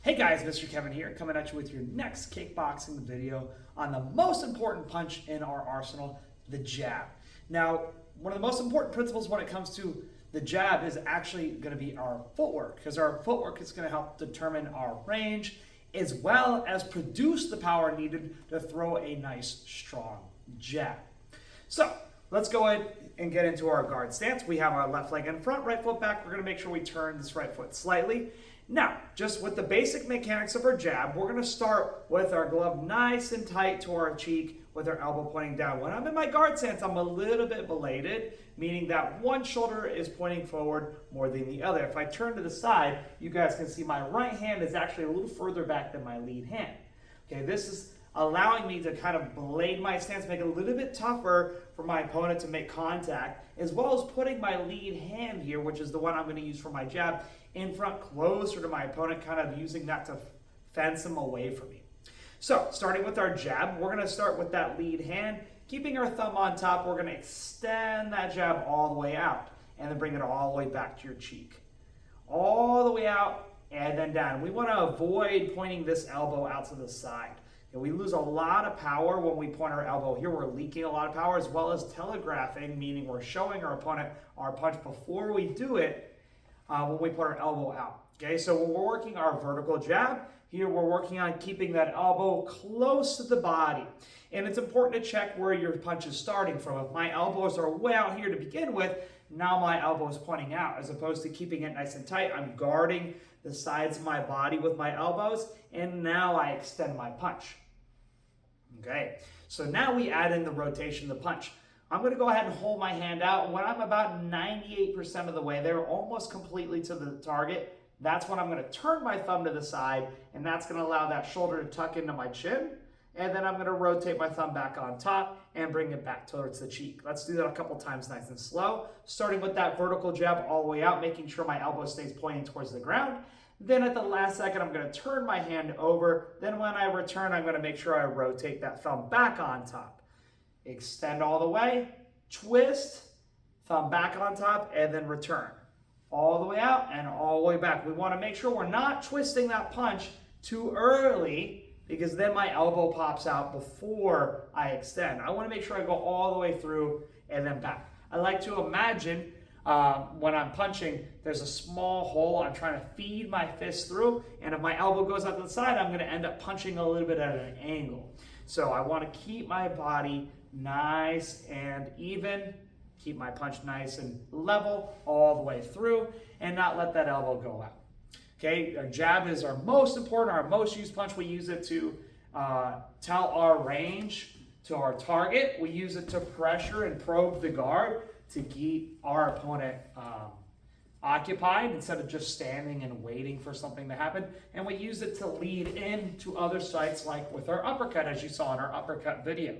Hey guys, Mr. Kevin here, coming at you with your next kickboxing video on the most important punch in our arsenal, the jab. Now, one of the most important principles when it comes to the jab is actually going to be our footwork, because our footwork is going to help determine our range as well as produce the power needed to throw a nice, strong jab. So, let's go ahead and get into our guard stance. We have our left leg in front, right foot back. We're going to make sure we turn this right foot slightly. Now, just with the basic mechanics of our jab, we're going to start with our glove nice and tight to our cheek with our elbow pointing down. When I'm in my guard stance, I'm a little bit belated, meaning that one shoulder is pointing forward more than the other. If I turn to the side, you guys can see my right hand is actually a little further back than my lead hand. Okay, this is allowing me to kind of blade my stance, make it a little bit tougher for my opponent to make contact, as well as putting my lead hand here, which is the one I'm going to use for my jab, in front closer to my opponent, kind of using that to fence him away from me. So, starting with our jab, we're going to start with that lead hand, keeping our thumb on top. We're going to extend that jab all the way out, and then bring it all the way back to your cheek. All the way out, and then down. We want to avoid pointing this elbow out to the side. And we lose a lot of power when we point our elbow here. We're leaking a lot of power, as well as telegraphing, meaning we're showing our opponent our punch before we do it when we put our elbow out. Okay, so when we're working our vertical jab, here we're working on keeping that elbow close to the body. And it's important to check where your punch is starting from. If my elbows are way out here to begin with, now my elbow is pointing out, as opposed to keeping it nice and tight. I'm guarding the sides of my body with my elbows, and now I extend my punch. Okay, so now we add in the rotation of the punch. I'm going to go ahead and hold my hand out. When I'm about 98% of the way there, almost completely to the target, that's when I'm going to turn my thumb to the side, and that's going to allow that shoulder to tuck into my chin. And then I'm going to rotate my thumb back on top and bring it back towards the cheek. Let's do that a couple times nice and slow, starting with that vertical jab all the way out, making sure my elbow stays pointing towards the ground. Then at the last second, I'm going to turn my hand over. Then when I return, I'm going to make sure I rotate that thumb back on top. Extend all the way, twist, thumb back on top, and then return. All the way out and all the way back. We want to make sure we're not twisting that punch too early, because then my elbow pops out before I extend. I want to make sure I go all the way through and then back. I like to imagine when I'm punching, there's a small hole I'm trying to feed my fist through, and if my elbow goes out to the side, I'm going to end up punching a little bit at an angle. So I want to keep my body nice and even, keep my punch nice and level all the way through, and not let that elbow go out. Okay, our jab is our most important, our most used punch. We use it to tell our range to our target. We use it to pressure and probe the guard to keep our opponent occupied instead of just standing and waiting for something to happen. And we use it to lead into other sites, like with our uppercut, as you saw in our uppercut video.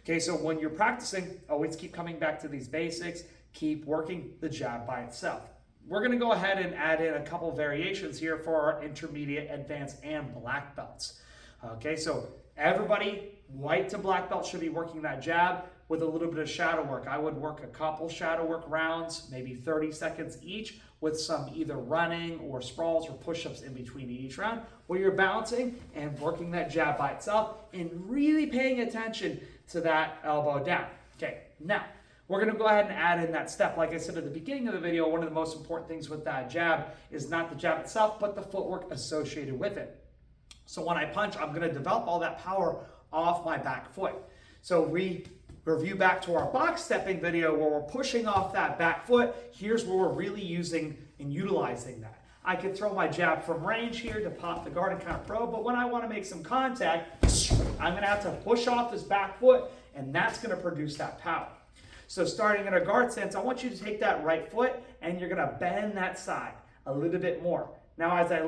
Okay, so when you're practicing, always keep coming back to these basics. Keep working the jab by itself. We're going to go ahead and add in a couple variations here for our intermediate, advanced, and black belts. Okay, so everybody, white to black belt, should be working that jab with a little bit of shadow work. I would work a couple shadow work rounds, maybe 30 seconds each, with some either running or sprawls or push-ups in between each round, where you're bouncing and working that jab by itself and really paying attention to that elbow down. Okay, now we're going to go ahead and add in that step. Like I said at the beginning of the video, one of the most important things with that jab is not the jab itself, but the footwork associated with it. So when I punch, I'm going to develop all that power off my back foot. So we review back to our box stepping video where we're pushing off that back foot. Here's where we're really using and utilizing that. I could throw my jab from range here to pop the guard and kind of probe, but when I want to make some contact, I'm going to have to push off this back foot, and that's going to produce that power. So starting in a guard stance, I want you to take that right foot, and you're going to bend that side a little bit more. Now as I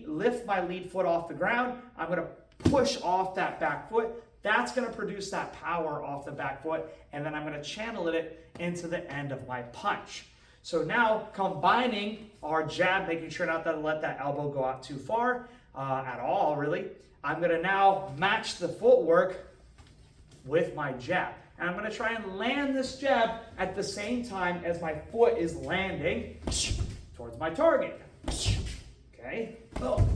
lift my lead foot off the ground, I'm going to push off that back foot. That's going to produce that power off the back foot, and then I'm going to channel it into the end of my punch. So now, combining our jab, making sure not to let that elbow go out too far at all, really, I'm going to now match the footwork with my jab. And I'm going to try and land this jab at the same time as my foot is landing towards my target. Okay, boom.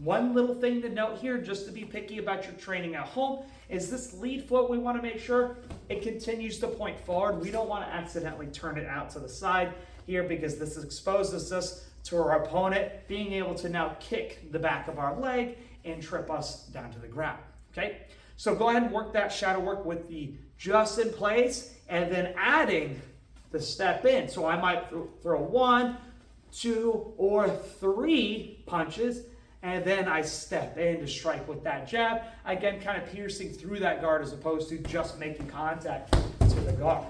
One little thing to note here, just to be picky about your training at home, is this lead foot, we want to make sure it continues to point forward. We don't want to accidentally turn it out to the side here, because this exposes us to our opponent being able to now kick the back of our leg and trip us down to the ground, okay? So go ahead and work that shadow work with the just in place and then adding the step in. So I might throw 1, 2, or 3 punches, and then I step in to strike with that jab. Again, kind of piercing through that guard as opposed to just making contact to the guard.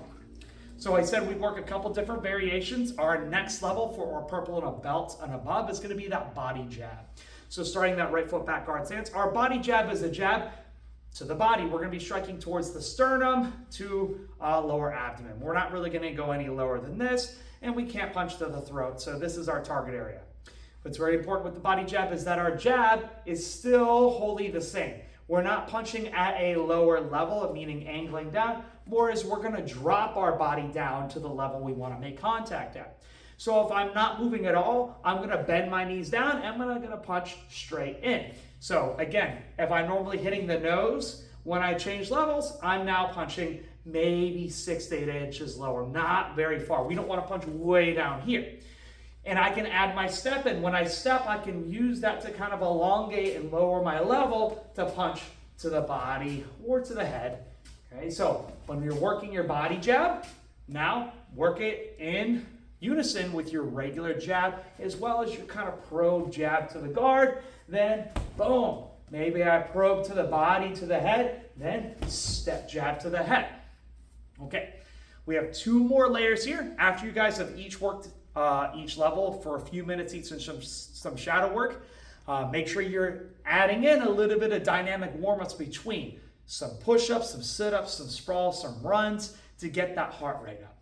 So I said we work a couple different variations. Our next level for our purple and a belt and above is going to be that body jab. So starting that right foot back guard stance, our body jab is a jab to the body. We're going to be striking towards the sternum to lower abdomen. We're not really going to go any lower than this, and we can't punch to the throat. So this is our target area. What's very important with the body jab is that our jab is still wholly the same. We're not punching at a lower level, meaning angling down, whereas we're going to drop our body down to the level we want to make contact at. So if I'm not moving at all, I'm going to bend my knees down and I'm going to punch straight in. So again, if I'm normally hitting the nose, when I change levels, I'm now punching maybe 6 to 8 inches lower, not very far. We don't want to punch way down here. And I can add my step, and when I step, I can use that to kind of elongate and lower my level to punch to the body or to the head. Okay, so when you're working your body jab, now work it in unison with your regular jab as well as your kind of probe jab to the guard. Then, boom, maybe I probe to the body, to the head, then step jab to the head. Okay, we have 2 more layers here. After you guys have each worked each level for a few minutes each and some shadow work, make sure you're adding in a little bit of dynamic warm-ups between. Some push-ups, some sit-ups, some sprawls, some runs to get that heart rate up.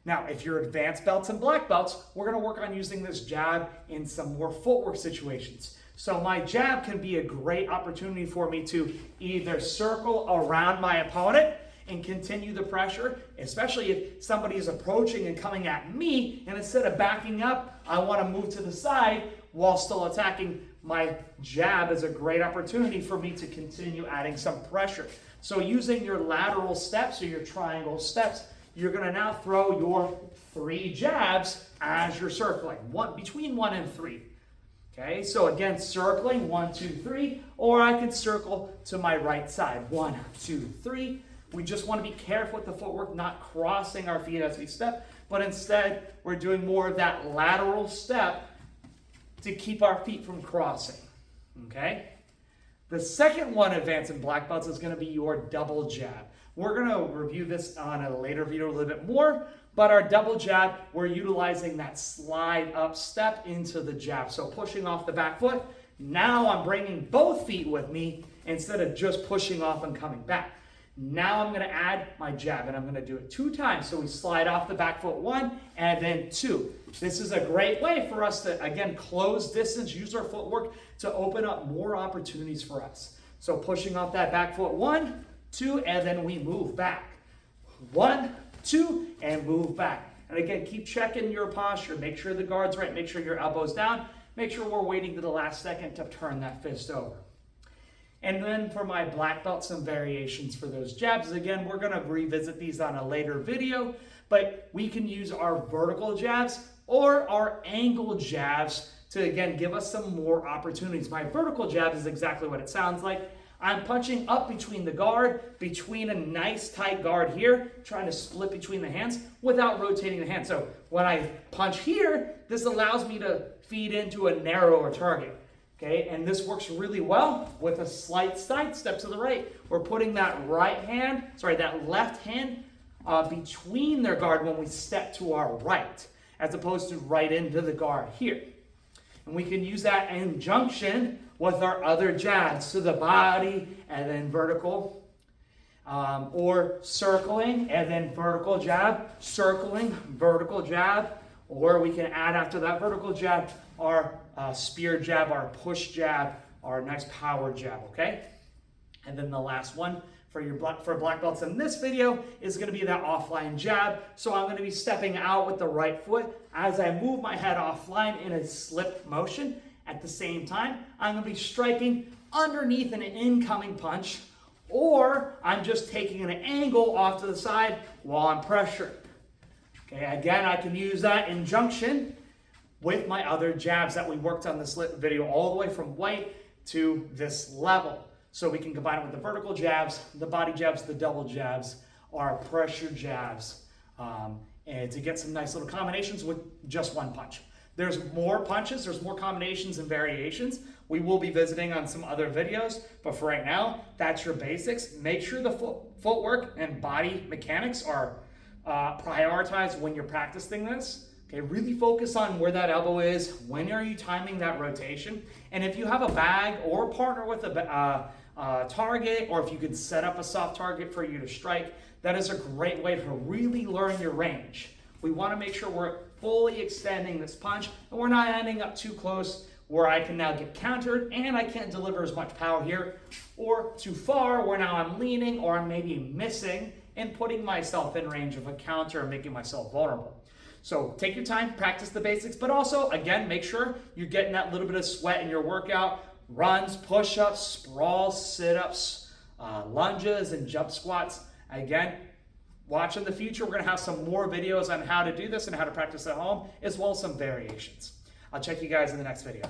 Now, if you're advanced belts and black belts, we're going to work on using this jab in some more footwork situations. So my jab can be a great opportunity for me to either circle around my opponent and continue the pressure, especially if somebody is approaching and coming at me, and instead of backing up, I want to move to the side while still attacking. My jab is a great opportunity for me to continue adding some pressure. So using your lateral steps or your triangle steps, you're going to now throw your 3 jabs as you're circling, between 1 and 3. Okay, so again, circling 1, 2, 3, or I can circle to my right side, 1, 2, 3. We just want to be careful with the footwork, not crossing our feet as we step, but instead we're doing more of that lateral step to keep our feet from crossing, okay? The second one, advanced in black belts, is going to be your double jab. We're going to review this on a later video a little bit more, but our double jab, we're utilizing that slide up step into the jab. So pushing off the back foot, now I'm bringing both feet with me instead of just pushing off and coming back. Now I'm going to add my jab, and I'm going to do it 2 times. So we slide off the back foot 1 and then 2. This is a great way for us to, again, close distance, use our footwork to open up more opportunities for us. So pushing off that back foot 1, 2, and then we move back. 1, 2, and move back. And again, keep checking your posture. Make sure the guard's right. Make sure your elbow's down. Make sure we're waiting to the last second to turn that fist over. And then for my black belt, some variations for those jabs. Again, we're going to revisit these on a later video, but we can use our vertical jabs or our angle jabs to, again, give us some more opportunities. My vertical jab is exactly what it sounds like. I'm punching up between the guard, between a nice tight guard here, trying to split between the hands without rotating the hand. So when I punch here, this allows me to feed into a narrower target. Okay, and this works really well with a slight side step to the right. We're putting that left hand between their guard when we step to our right, as opposed to right into the guard here. And we can use that in junction with our other jabs to the body and then vertical, or circling and then vertical jab, circling, vertical jab, or we can add after that vertical jab our spear jab, our push jab, our nice power jab, okay? And then the last one for black belts in this video is going to be that offline jab. So I'm going to be stepping out with the right foot as I move my head offline in a slip motion, At the same time, I'm going to be striking underneath an incoming punch, or I'm just taking an angle off to the side while I'm pressured. Okay, again, I can use that in junction with my other jabs that we worked on this video all the way from white to this level. So we can combine it with the vertical jabs, the body jabs, the double jabs, our pressure jabs, and to get some nice little combinations with just one punch. There's more punches, there's more combinations and variations. We will be visiting on some other videos, but for right now, that's your basics. Make sure the footwork and body mechanics are prioritized when you're practicing this. Okay, really focus on where that elbow is, when are you timing that rotation, and if you have a bag or partner with a target, or if you could set up a soft target for you to strike, that is a great way to really learn your range. We want to make sure we're fully extending this punch and we're not ending up too close where I can now get countered and I can't deliver as much power here, or too far where now I'm leaning or I'm maybe missing and putting myself in range of a counter and making myself vulnerable. So take your time, practice the basics, but also, again, make sure you're getting that little bit of sweat in your workout. Runs, push-ups, sprawls, sit-ups, lunges, and jump squats. Again, watch in the future. We're going to have some more videos on how to do this and how to practice at home, as well as some variations. I'll check you guys in the next video.